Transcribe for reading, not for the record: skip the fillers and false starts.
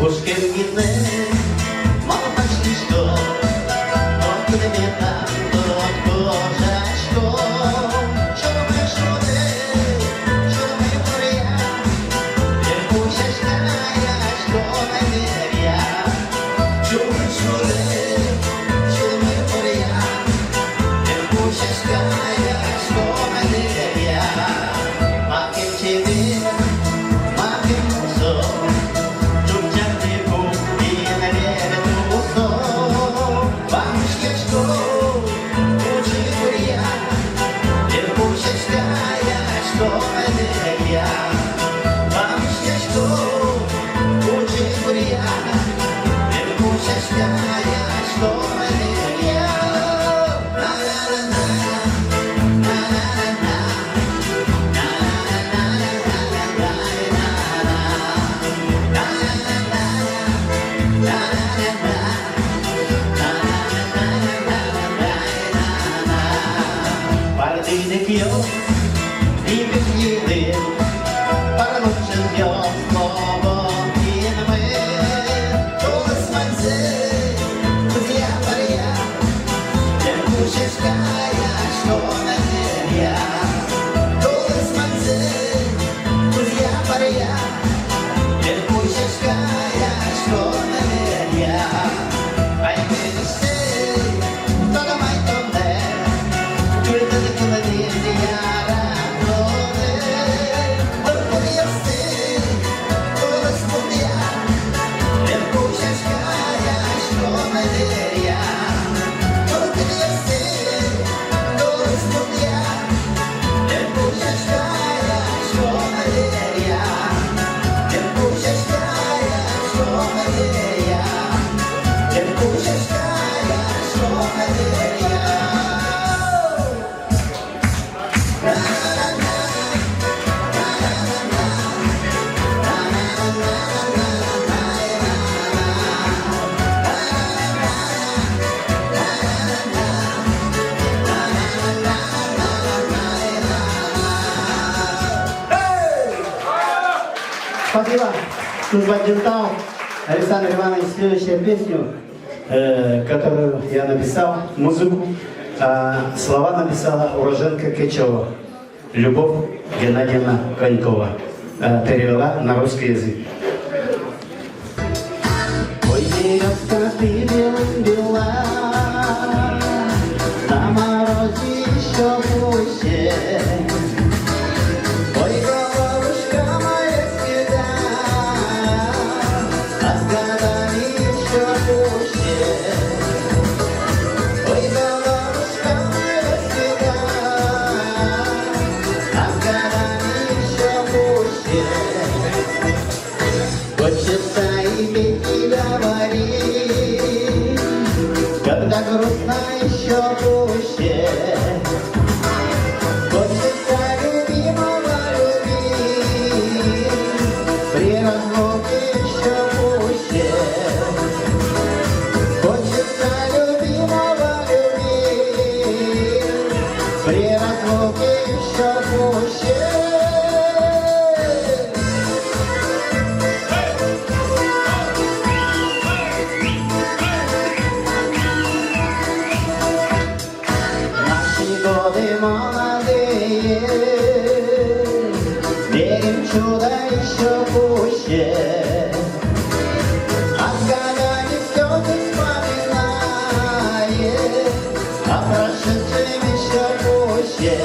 Ушки видны, мало почти что, но куда там, тот кожачком. Що думаєш, що думаю, поря, як пущашкая, що мене. Що думаю, поря, як пущашкая, що мене. Маким тебе, маким мусор. І безділи, параночен днем слово і ми. Голос мальце, друзья, паря, як пущашкая, що мене. Голос мальце, друзья, паря, як пущашкая, що мене. Ай, милишся, то давай то не, чуєте, не клади. Спасибо. Служба Дентал. Александр Иванович, следующую песню, которую я написал, музыку, слова написала уроженка Кечева, Любовь Геннадьевна Конькова. Перевела на русский язык. Ой, деревка, ты бела, на морозе еще пуще. Ой, головушка моя седа, а с годами еще пуще. Ой, головушка моя седа, а с годами еще пуще. Хочется иметь тебя говорить, когда грустно еще пуще. Хочется любимого любить, при разлуке еще пуще. Хочется любимого любить, при разлуке еще пуще. Годы молодые, верим в чудо еще пуще. А с годами все ты вспоминаешь, а прошедшим еще пуще.